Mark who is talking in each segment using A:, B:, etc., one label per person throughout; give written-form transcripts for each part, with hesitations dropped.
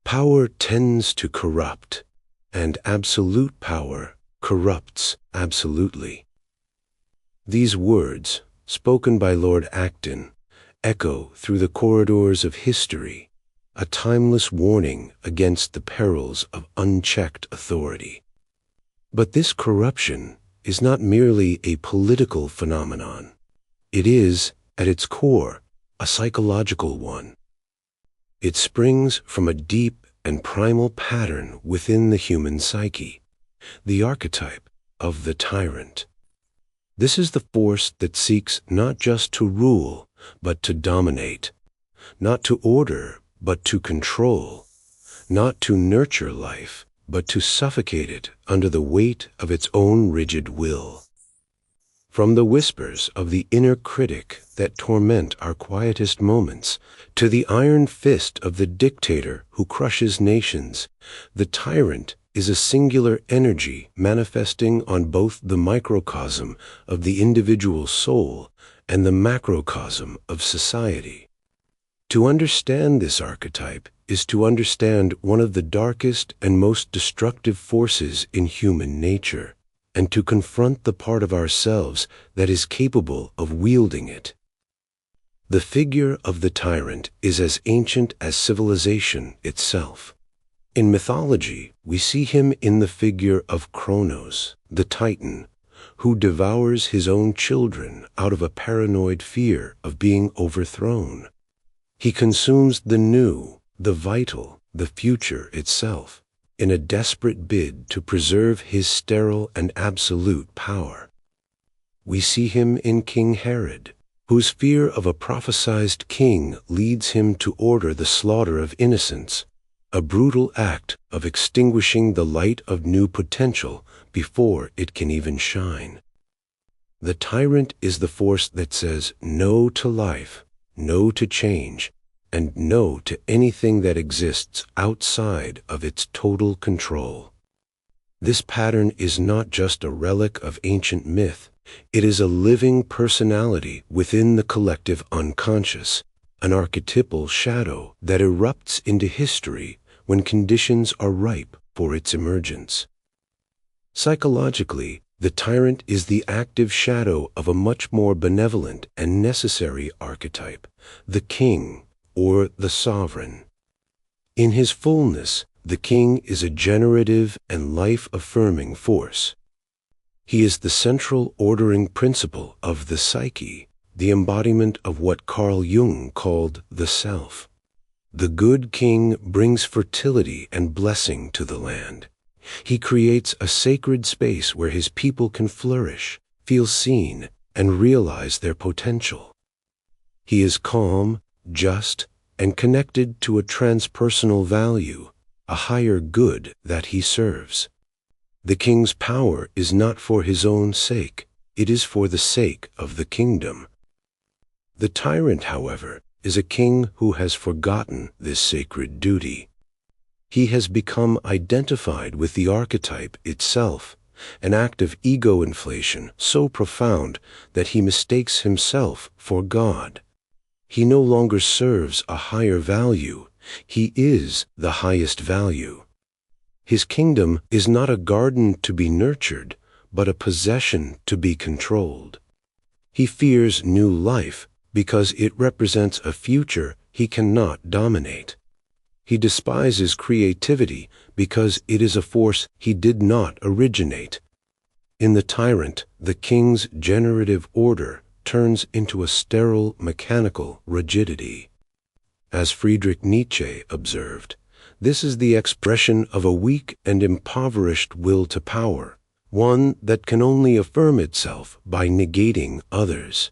A: Power tends to corrupt, and absolute power corrupts absolutely. These words, spoken by Lord Acton, echo through the corridors of history, a timeless warning against the perils of unchecked authority. But this corruption is not merely a political phenomenon. It is, at its core, a psychological one. It springs from a deep and primal pattern within the human psyche, the archetype of the tyrant. This is the force that seeks not just to rule, but to dominate, not to order, but to control, not to nurture life, but to suffocate it under the weight of its own rigid will. From the whispers of the inner critic that torment our quietest moments, to the iron fist of the dictator who crushes nations, the tyrant is a singular energy manifesting on both the microcosm of the individual soul and the macrocosm of society. To understand this archetype is to understand one of the darkest and most destructive forces in human nature, and to confront the part of ourselves that is capable of wielding it. The figure of the tyrant is as ancient as civilization itself. In mythology, we see him in the figure of Cronos, the Titan, who devours his own children out of a paranoid fear of being overthrown. He consumes the new, the vital, the future itself, in a desperate bid to preserve his sterile and absolute power. We see him in King Herod, whose fear of a prophesied king leads him to order the slaughter of innocents, a brutal act of extinguishing the light of new potential before it can even shine. The tyrant is the force that says no to life, no to change, and no to anything that exists outside of its total control. This pattern is not just a relic of ancient myth, it is a living personality within the collective unconscious, an archetypal shadow that erupts into history when conditions are ripe for its emergence. Psychologically, the tyrant is the active shadow of a much more benevolent and necessary archetype, the king, or the sovereign. In his fullness, the king is a generative and life-affirming force. He is the central ordering principle of the psyche, the embodiment of what Carl Jung called the self. The good king brings fertility and blessing to the land. He creates a sacred space where his people can flourish, feel seen, and realize their potential. He is calm, just, and connected to a transpersonal value, a higher good that he serves. The king's power is not for his own sake, it is for the sake of the kingdom. The tyrant, however, is a king who has forgotten this sacred duty. He has become identified with the archetype itself, an act of ego inflation so profound that he mistakes himself for God. He no longer serves a higher value, he is the highest value. His kingdom is not a garden to be nurtured, but a possession to be controlled. He fears new life because it represents a future he cannot dominate. He despises creativity because it is a force he did not originate. In the tyrant, the king's generative order turns into a sterile, mechanical rigidity. As Friedrich Nietzsche observed, this is the expression of a weak and impoverished will to power, one that can only affirm itself by negating others.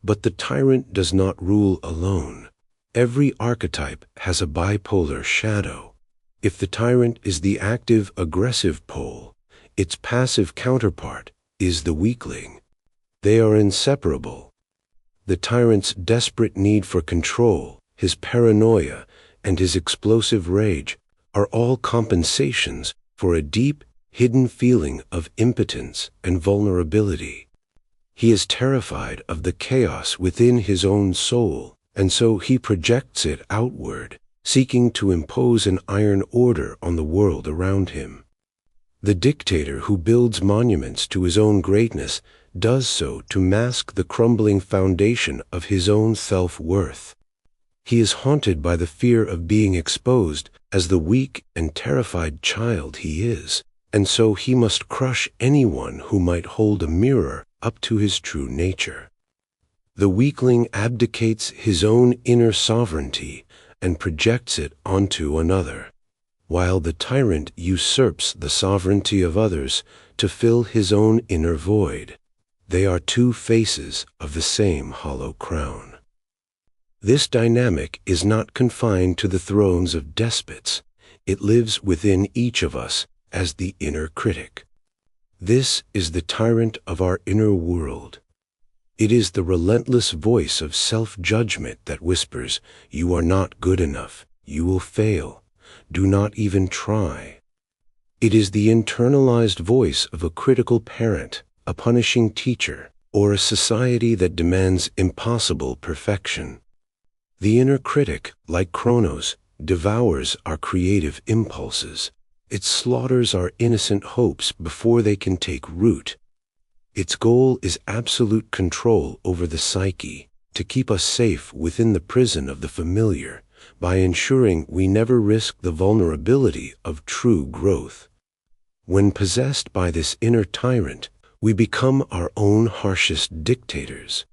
A: But the tyrant does not rule alone. Every archetype has a bipolar shadow. If the tyrant is the active, aggressive pole, its passive counterpart is the weakling. They are inseparable. The tyrant's desperate need for control, his paranoia, and his explosive rage are all compensations for a deep, hidden feeling of impotence and vulnerability. He is terrified of the chaos within his own soul, and so he projects it outward, seeking to impose an iron order on the world around him. The dictator who builds monuments to his own greatness does so to mask the crumbling foundation of his own self-worth. He is haunted by the fear of being exposed as the weak and terrified child he is, and so he must crush anyone who might hold a mirror up to his true nature. The weakling abdicates his own inner sovereignty and projects it onto another, while the tyrant usurps the sovereignty of others to fill his own inner void. They are two faces of the same hollow crown. This dynamic is not confined to the thrones of despots. It lives within each of us as the inner critic. This is the tyrant of our inner world. It is the relentless voice of self-judgment that whispers, "You are not good enough. You will fail. Do not even try." It is the internalized voice of a critical parent, a punishing teacher, or a society that demands impossible perfection. The inner critic, like Cronos, devours our creative impulses. It slaughters our innocent hopes before they can take root. Its goal is absolute control over the psyche, to keep us safe within the prison of the familiar, by ensuring we never risk the vulnerability of true growth. When possessed by this inner tyrant, we become our own harshest dictators.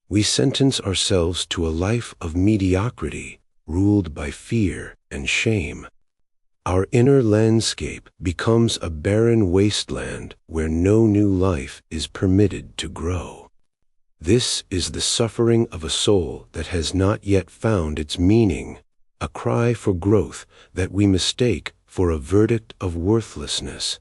A: We sentence ourselves to a life of mediocrity, ruled by fear and shame. Our inner landscape becomes a barren wasteland where no new life is permitted to grow. This is the suffering of a soul that has not yet found its meaning, a cry for growth that we mistake for a verdict of worthlessness.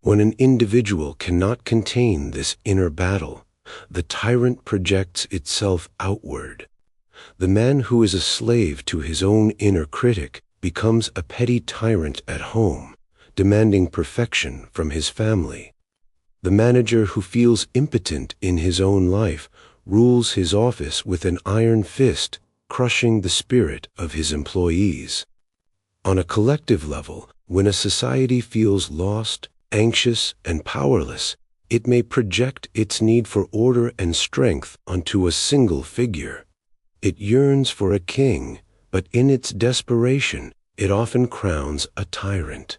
A: When an individual cannot contain this inner battle, the tyrant projects itself outward. The man who is a slave to his own inner critic becomes a petty tyrant at home, demanding perfection from his family. The manager who feels impotent in his own life rules his office with an iron fist, crushing the spirit of his employees. On a collective level, when a society feels lost, anxious, and powerless, it may project its need for order and strength onto a single figure. It yearns for a king, but in its desperation, it often crowns a tyrant.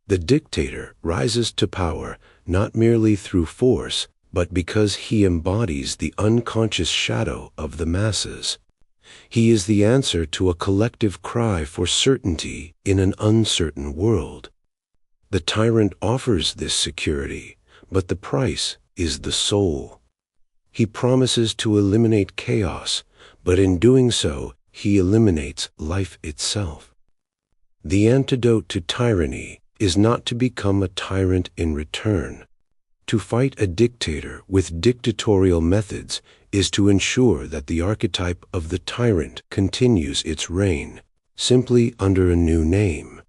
A: The dictator rises to power not merely through force, but because he embodies the unconscious shadow of the masses. He is the answer to a collective cry for certainty in an uncertain world. The tyrant offers this security, but the price is the soul. He promises to eliminate chaos, but in doing so, he eliminates life itself. The antidote to tyranny is not to become a tyrant in return. To fight a dictator with dictatorial methods is to ensure that the archetype of the tyrant continues its reign, simply under a new name.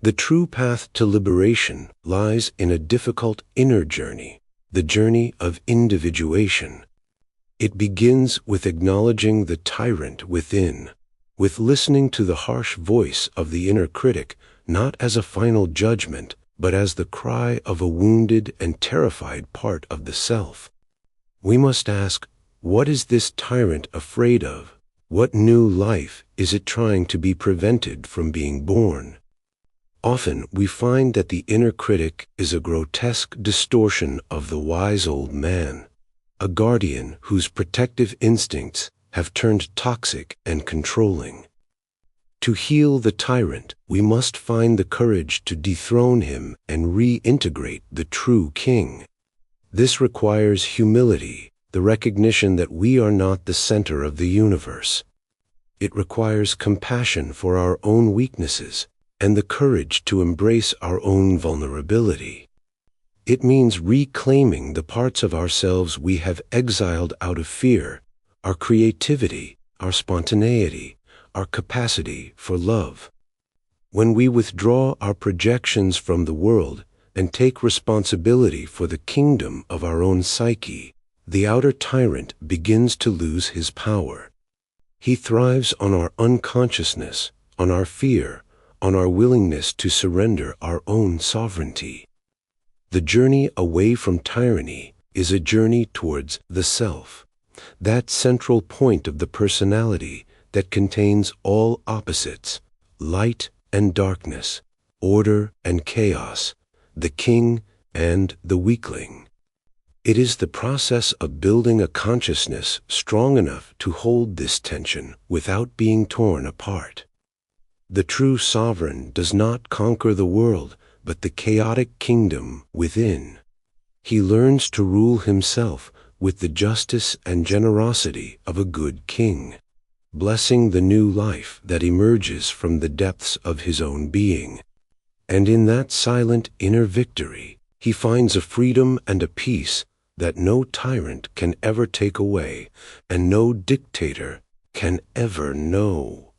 A: The true path to liberation lies in a difficult inner journey, the journey of individuation. It begins with acknowledging the tyrant within, with listening to the harsh voice of the inner critic, not as a final judgment, but as the cry of a wounded and terrified part of the self. We must ask, what is this tyrant afraid of? What new life is it trying to be prevented from being born? Often we find that the inner critic is a grotesque distortion of the wise old man, a guardian whose protective instincts have turned toxic and controlling. To heal the tyrant, we must find the courage to dethrone him and reintegrate the true king. This requires humility, the recognition that we are not the center of the universe. It requires compassion for our own weaknesses and the courage to embrace our own vulnerability. It means reclaiming the parts of ourselves we have exiled out of fear, our creativity, our spontaneity, our capacity for love. When we withdraw our projections from the world and take responsibility for the kingdom of our own psyche, the outer tyrant begins to lose his power. He thrives on our unconsciousness, on our fear, on our willingness to surrender our own sovereignty. The journey away from tyranny is a journey towards the self, that central point of the personality that contains all opposites, light and darkness, order and chaos, the king and the weakling. It is the process of building a consciousness strong enough to hold this tension without being torn apart. The true sovereign does not conquer the world, but the chaotic kingdom within. He learns to rule himself with the justice and generosity of a good king, blessing the new life that emerges from the depths of his own being. And in that silent inner victory, he finds a freedom and a peace that no tyrant can ever take away, and no dictator can ever know.